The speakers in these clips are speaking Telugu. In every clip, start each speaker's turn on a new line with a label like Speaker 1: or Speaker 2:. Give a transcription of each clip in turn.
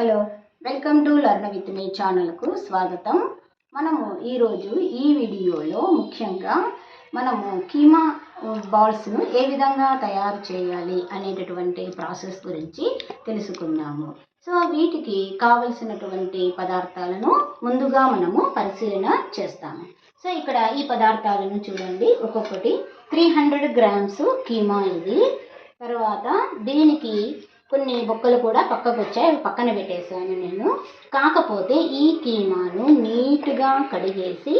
Speaker 1: Hello, welcome to learn with me ఛానల్కు స్వాగతం. మనము ఈరోజు ఈ వీడియోలో ముఖ్యంగా మనము కీమా బాల్స్ను ఏ విధంగా తయారు చేయాలి అనేటటువంటి ప్రాసెస్ గురించి తెలుసుకుందాము. సో వీటికి కావలసినటువంటి పదార్థాలను ముందుగా మనము పరిశీలన చేస్తాము. సో ఇక్కడ ఈ పదార్థాలను చూడండి. ఒక్కొక్కటి 300 గ్రామ్స్ కీమా ఇది. తర్వాత దీనికి కొన్ని బొక్కలు కూడా పక్కకు వచ్చాయి, అవి పక్కన పెట్టేశాను నేను. కాకపోతే ఈ కీమాను నీట్గా కడిగేసి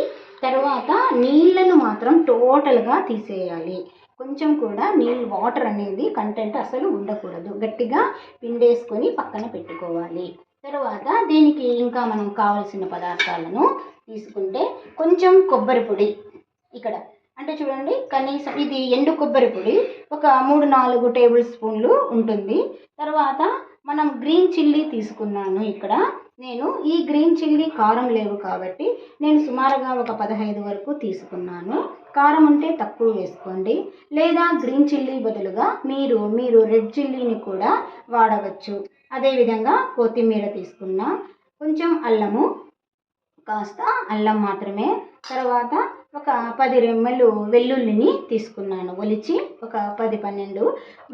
Speaker 1: తర్వాత నీళ్ళను మాత్రం టోటల్గా తీసేయాలి. కొంచెం కూడా వాటర్ అనేది కంటెంట్ అసలు ఉండకూడదు. గట్టిగా పిండేసుకొని పక్కన పెట్టుకోవాలి. తర్వాత దీనికి ఇంకా మనం కావలసిన పదార్థాలను తీసుకుంటే కొంచెం కొబ్బరి పొడి, ఇక్కడ అంటే చూడండి, కనీసం ఇది ఎండు కొబ్బరి పొడి ఒక 3-4 టేబుల్ స్పూన్లు ఉంటుంది. తర్వాత మనం గ్రీన్ చిల్లీ తీసుకున్నాను. ఇక్కడ నేను ఈ గ్రీన్ చిల్లీ కారం లేవు కాబట్టి నేను సుమారుగా ఒక 15 వరకు తీసుకున్నాను. కారం ఉంటే తక్కువ వేసుకోండి, లేదా గ్రీన్ చిల్లీ బదులుగా మీరు రెడ్ చిల్లీని కూడా వాడవచ్చు. అదేవిధంగా కొత్తిమీర తీసుకున్నా, కొంచెం అల్లము, కాస్త అల్లం మాత్రమే. తర్వాత ఒక 10 రెమ్మలు వెల్లుల్లిని తీసుకున్నాను, ఒలిచి ఒక 10-12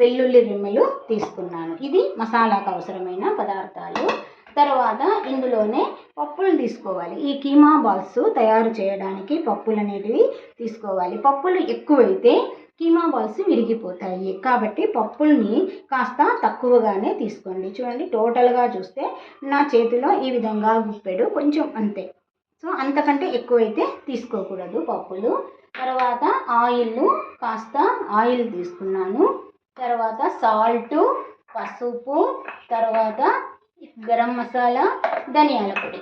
Speaker 1: వెల్లుల్లి రెమ్మలు తీసుకున్నాను. ఇది మసాలాకు అవసరమైన పదార్థాలు. తర్వాత ఇందులోనే పప్పులు తీసుకోవాలి. ఈ కీమా బాల్స్ తయారు చేయడానికి పప్పులు అనేటివి తీసుకోవాలి. పప్పులు ఎక్కువైతే కీమా బాల్స్ విరిగిపోతాయి కాబట్టి పప్పుల్ని కాస్త తక్కువగానే తీసుకోండి. చూడండి, టోటల్గా చూస్తే నా చేతిలో ఈ విధంగా గుప్పెడు, కొంచెం అంతే. సో అంతకంటే ఎక్కువైతే తీసుకోకూడదు పప్పులు. తర్వాత కాస్త ఆయిల్ తీసుకున్నాను. తర్వాత సాల్టు, పసుపు, తర్వాత గరం మసాలా, ధనియాల పొడి.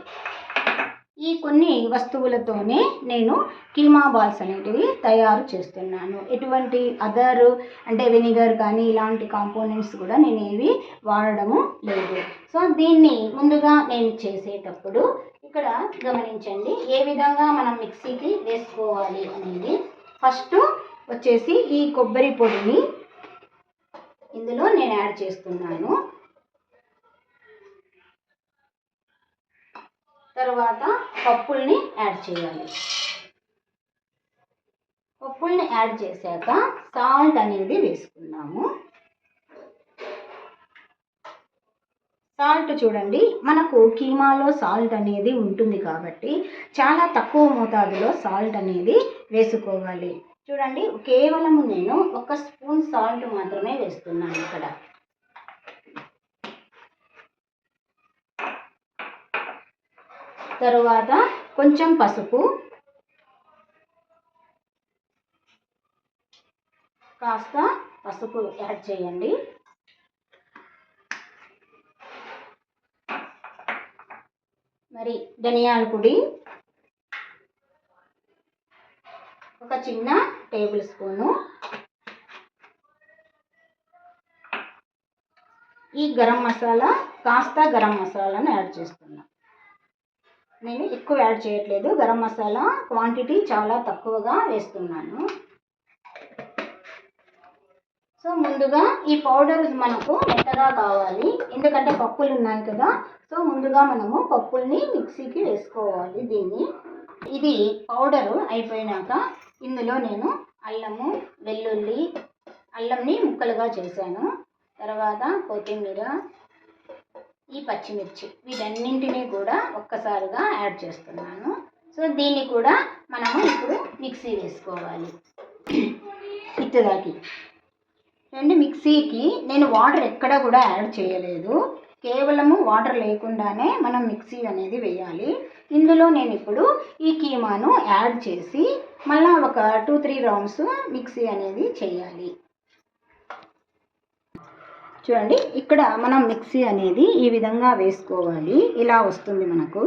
Speaker 1: ఈ కొన్ని వస్తువులతోనే నేను కీమా బాల్స్ అనేటివి తయారు చేస్తున్నాను. ఎటువంటి అంటే వెనిగర్ కానీ ఇలాంటి కాంపోనెంట్స్ కూడా నేను ఏవి వాడడము లేదు. సో దీన్ని ముందుగా నేను చేసేటప్పుడు ఇక్కడ గమనించండి ఏ విధంగా మనం మిక్సీకి వేసుకోవాలి అనేది. ఫస్ట్ వచ్చేసి ఈ కొబ్బరి పొడిని ఇందులో నేను యాడ్ చేస్తున్నాను. తర్వాత పప్పుల్ని యాడ్ చేయాలి. పప్పుల్ని యాడ్ చేశాక సాల్ట్ అనేది వేసుకున్నాము. సాల్ట్ చూడండి, మనకు కీమాలో సాల్ట్ అనేది ఉంటుంది కాబట్టి చాలా తక్కువ మోతాదులో సాల్ట్ అనేది వేసుకోవాలి. చూడండి, కేవలం నేను 1 స్పూన్ సాల్ట్ మాత్రమే వేస్తున్నాను ఇక్కడ. తరువాత కొంచెం పసుపు, కాస్త పసుపు యాడ్ చేయండి. మరి ధనియాల పొడి ఒక చిన్న టేబుల్ స్పూను. ఈ గరం మసాలా, కాస్త గరం మసాలాను యాడ్ చేస్తున్నా. నేను ఎక్కువ యాడ్ చేయట్లేదు, గరం మసాలా క్వాంటిటీ చాలా తక్కువగా వేస్తున్నాను. సో ముందుగా ఈ పౌడర్ మనకు మెత్తగా కావాలి, ఎందుకంటే పప్పులు ఉన్నాయి కదా. సో ముందుగా మనము పప్పుల్ని మిక్సీకి వేసుకోవాలి. ఇది పౌడరు అయిపోయినాక ఇందులో నేను అల్లము, వెల్లుల్లి, అల్లంని ముక్కలుగా చేశాను. తర్వాత కొత్తిమీర, ఈ పచ్చిమిర్చి, వీటన్నింటినీ కూడా ఒక్కసారిగా యాడ్ చేస్తున్నాను. సో దీన్ని కూడా మనము ఇప్పుడు మిక్సీ వేసుకోవాలి. ఇత్తదాకి మిక్సీకి నేను వాటర్ ఎక్కడ కూడా యాడ్ చేయలేదు, కేవలము వాటర్ లేకుండానే మనం మిక్సీ అనేది వేయాలి. ఇందులో నేను ఇప్పుడు ఈ కీమాను యాడ్ చేసి మళ్ళీ ఒక 2-3 రౌండ్స్ మిక్సీ అనేది చేయాలి. చూడండి, ఇక్కడ మనం మిక్సీ అనేది ఈ విధంగా వేసుకోవాలి, ఇలా వస్తుంది మనకు.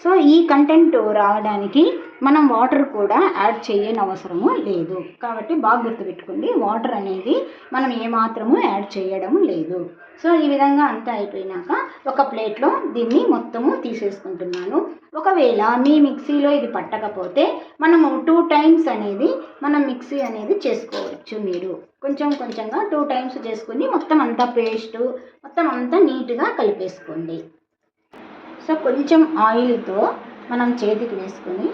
Speaker 1: సో ఈ కంటెంట్ రావడానికి మనం వాటర్ కూడా యాడ్ చేయని అవసరము లేదు కాబట్టి బాగా గుర్తుపెట్టుకోండి, వాటర్ అనేది మనం ఏమాత్రము యాడ్ చేయడం లేదు. సో ఈ విధంగా అంతా అయిపోయినాక ఒక ప్లేట్లో దీన్ని మొత్తము తీసేసుకుంటున్నాను. ఒకవేళ మీ మిక్సీలో ఇది పట్టకపోతే మనము 2 టైమ్స్ అనేది మనం మిక్సీ అనేది చేసుకోవచ్చు. మీరు కొంచెంగా 2 టైమ్స్ చేసుకొని మొత్తం అంతా పేస్ట్ మొత్తం అంతా నీట్గా కలిపేసుకోండి. సో కొంచెం ఆయిల్తో మనం చేతికి వేసుకొని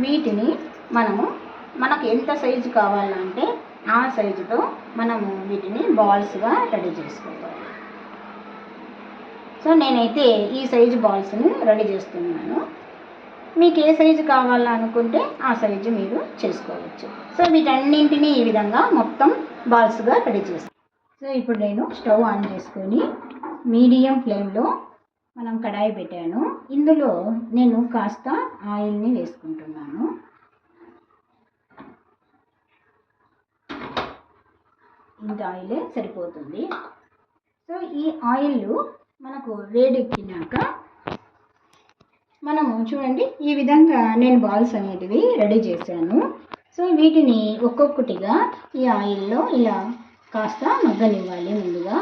Speaker 1: వీటిని మనకు ఎంత సైజు కావాలంటే ఆ సైజుతో మనము వీటిని బాల్స్గా రెడీ చేసుకోవాలి. సో నేనైతే ఈ సైజు బాల్స్ని రెడీ చేస్తున్నాను. మీకు ఏ సైజు కావాలనుకుంటే ఆ సైజు మీరు చేసుకోవచ్చు. సో వీటన్నింటినీ ఈ విధంగా మొత్తం బాల్స్గా రెడీ చేస్తాను. సో ఇప్పుడు నేను స్టవ్ ఆన్ చేసుకొని మీడియం ఫ్లేమ్లో మనం కడాయి పెట్టాను. ఇందులో నేను కాస్త ఆయిల్ని వేసుకుంటున్నాను. ఇంత ఆయిలే సరిపోతుంది. సో ఈ ఆయిల్ మనకు వేడెక్కినాక మనము చూడండి, ఈ విధంగా నేను బాల్స్ అనేటివి రెడీ చేశాను. సో వీటిని ఒక్కొక్కటిగా ఈ ఆయిల్లో ఇలా కాస్త మగ్గనివ్వాలి. ముందుగా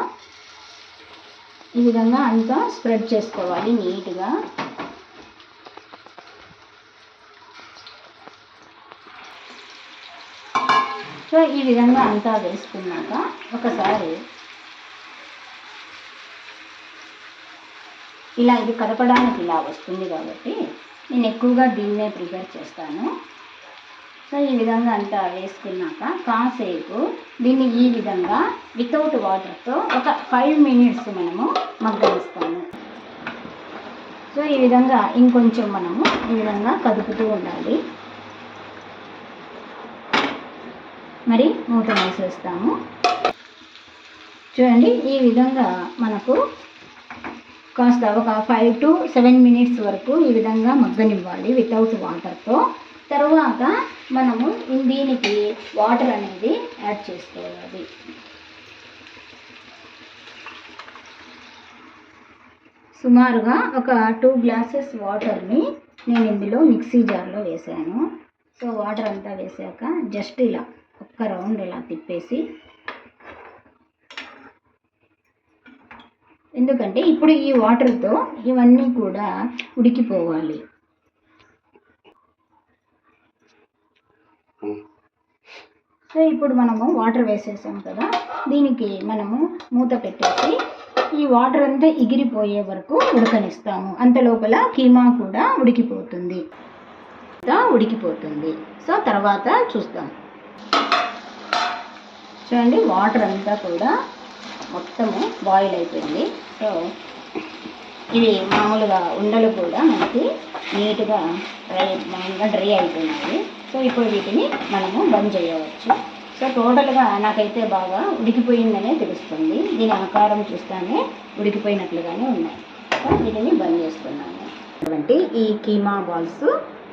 Speaker 1: ఈ విధంగా అంతా స్ప్రెడ్ చేసుకోవాలి నీట్గా. సో ఈ విధంగా అంతా వేసుకున్నాక ఒకసారి ఇలా ఇది కదపడానికి ఇలా వస్తుంది కాబట్టి నేను ఎక్కువగా దీన్నే ప్రిపేర్ చేస్తాను. సో ఈ విధంగా అంతా వేసుకున్నాక కాసేపు దీన్ని ఈ విధంగా వితౌట్ వాటర్తో ఒక 5 మినిట్స్ మనము మగ్గనిస్తాము. సో ఈ విధంగా ఇంకొంచెం మనము ఈ విధంగా కదుపుతూ ఉండాలి. మరి మూత వేసేస్తాము. చూడండి, ఈ విధంగా మనకు కాస్త ఒక 5 to 7 మినిట్స్ వరకు ఈ విధంగా మగ్గనివ్వాలి వితౌట్ వాటర్తో. తర్వాత మనము దీనికి వాటర్ అనేది యాడ్ చేసుకోవాలి. సుమారుగా ఒక 2 గ్లాసెస్ వాటర్ని నేను ఇందులో మిక్సీ జార్లో వేసాను. సో వాటర్ అంతా వేసాక జస్ట్ ఇలా ఒక్క రౌండ్ ఇలా తిప్పేసి, ఎందుకంటే ఇప్పుడు ఈ వాటర్తో ఇవన్నీ కూడా ఉడికిపోవాలి. సో ఇప్పుడు మనము వాటర్ వేసేసాం కదా, దీనికి మనము మూత పెట్టేసి ఈ వాటర్ అంతా ఎగిరిపోయే వరకు ఉడకనిస్తాము. అంత లోపల కీమా కూడా ఉడికిపోతుంది. సో తర్వాత చూస్తాం. చూడండి, వాటర్ అంతా కూడా మొత్తము బాయిల్ అయిపోయింది. సో ఇవి మామూలుగా ఉండలు కూడా మనకి నీట్గా డ్రై అయిపోయినాయి. సో ఇప్పుడు వీటిని మనము బంద్ చేయవచ్చు. సో టోటల్గా నాకైతే బాగా ఉడికిపోయిందనే తెలుస్తుంది. దీని ఆకారం చూస్తానే ఉడికిపోయినట్లుగానే ఉన్నాయి. సో వీటిని బంద్ చేస్తున్నాను. అటువంటి ఈ కీమా బాల్స్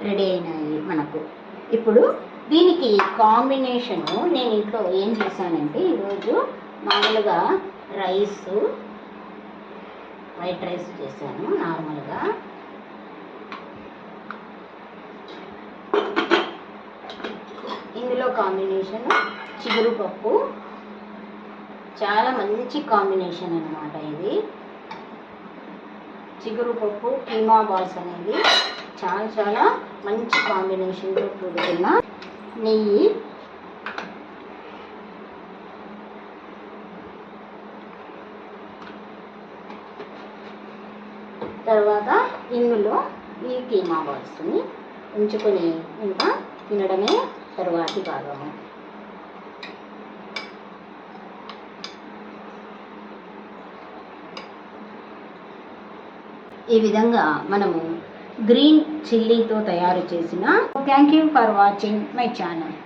Speaker 1: రెడీ అయినాయి మనకు. ఇప్పుడు దీనికి కాంబినేషను నేను ఇంట్లో ఏం చేశానంటే, ఈరోజు మామూలుగా వైట్ రైస్ చేశాను నార్మల్గా. ఇందులో కాంబినేషన్ చిగురు పప్పు, చాలా మంచి కాంబినేషన్ అన్నమాట ఇది. చిగురు పప్పు కీమా బాల్స్ అనేది చాలా చాలా మంచి కాంబినేషన్తో కూడుకున్న నెయ్యి, తర్వాత ఇందులో ఈ కీమా బాల్స్ని ఉంచుకొని ఇంకా తినడమే తరువాతి భాగము. ఈ విధంగా మనము గ్రీన్ చిల్లీతో తయారు చేసిన. Thank you for watching my channel.